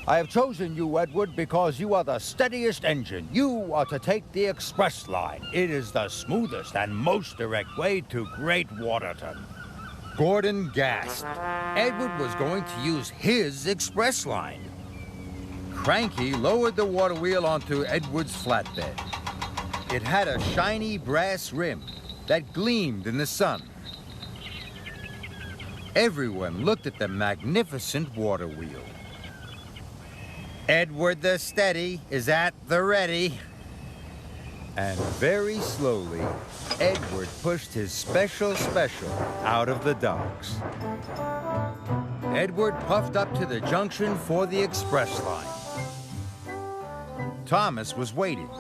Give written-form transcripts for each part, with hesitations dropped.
I have chosen you, Edward, because you are the steadiest engine. You are to take the express line. It is the smoothest and most direct way to Great Waterton. Gordon gasped. Edward was going to use his express line. Cranky lowered the water wheel onto Edward's flatbed. It had a shiny brass rim that gleamed in the sun. Everyone looked at the magnificent water wheel. Edward the Steady is at the ready. And very slowly, Edward pushed his special out of the docks. Edward puffed up to the junction for the express line. Thomas was waiting.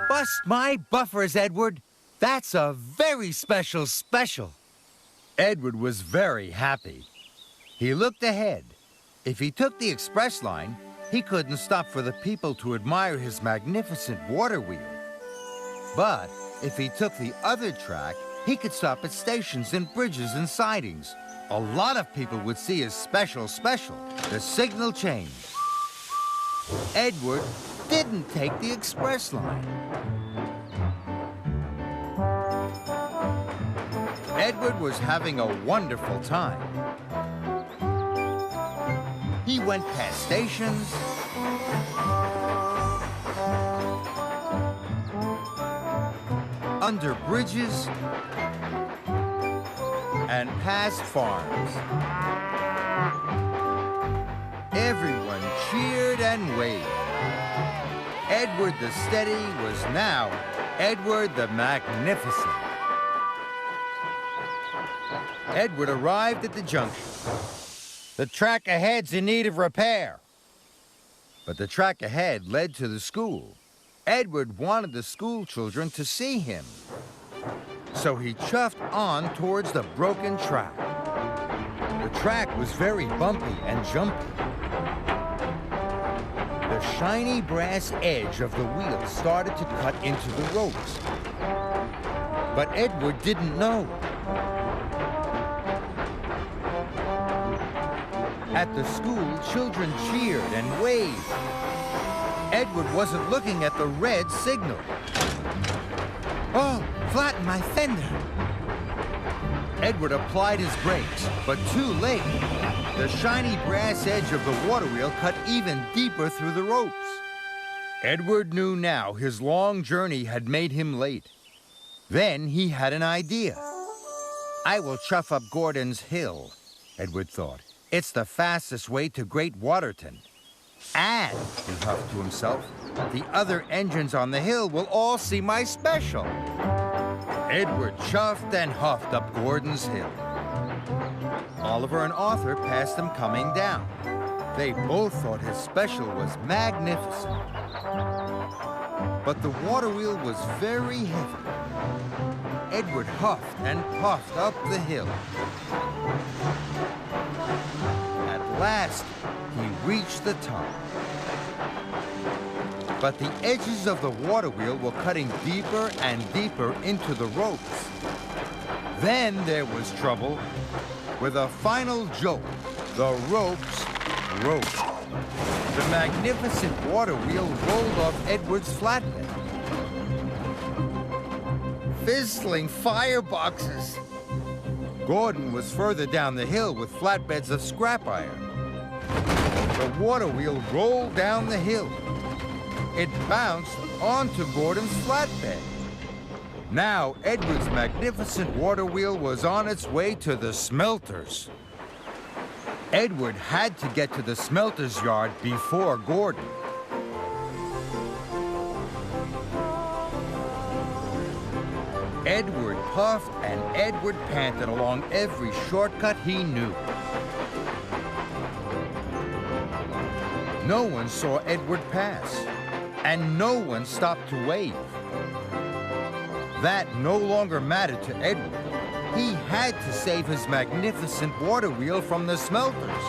Bust my buffers, Edward. That's a very special. Edward was very happy. He looked ahead. If he took the express line, he couldn't stop for the people to admire his magnificent water wheel. But if he took the other track, he could stop at stations and bridges and sidings. A lot of people would see his special. The signal changed. Edward didn't take the express line. Edward was having a wonderful time. He went past stations, under bridges, and past farms. Everyone cheered and waved. Edward the Steady was now Edward the Magnificent. Edward arrived at the junction. The track ahead's in need of repair. But the track ahead led to the school. Edward wanted the school children to see him. So he chuffed on towards the broken track. The track was very bumpy and jumpy. The shiny brass edge of the wheel started to cut into the ropes. But Edward didn't know. At the school, children cheered and waved. Edward wasn't looking at the red signal. Oh, flatten my fender. Edward applied his brakes, but too late. The shiny brass edge of the water wheel cut even deeper through the ropes. Edward knew now his long journey had made him late. Then he had an idea. I will chuff up Gordon's Hill, Edward thought. It's the fastest way to Great Waterton. And, he huffed to himself, the other engines on the hill will all see my special. Edward chuffed and huffed up Gordon's Hill. Oliver and Arthur passed him coming down. They both thought his special was magnificent. But the water wheel was very heavy. Edward huffed and puffed up the hill. At last, he reached the top. But the edges of the water wheel were cutting deeper and deeper into the ropes. Then there was trouble. With a final jolt, the ropes broke. The magnificent water wheel rolled off Edward's flatbed. Fizzling fireboxes! Gordon was further down the hill with flatbeds of scrap iron. The water wheel rolled down the hill. It bounced onto Gordon's flatbed. Now, Edward's magnificent water wheel was on its way to the smelters. Edward had to get to the smelters yard before Gordon. Edward puffed and Edward panted along every shortcut he knew. No one saw Edward pass, and no one stopped to wave. That no longer mattered to Edward. He had to save his magnificent water wheel from the smelters.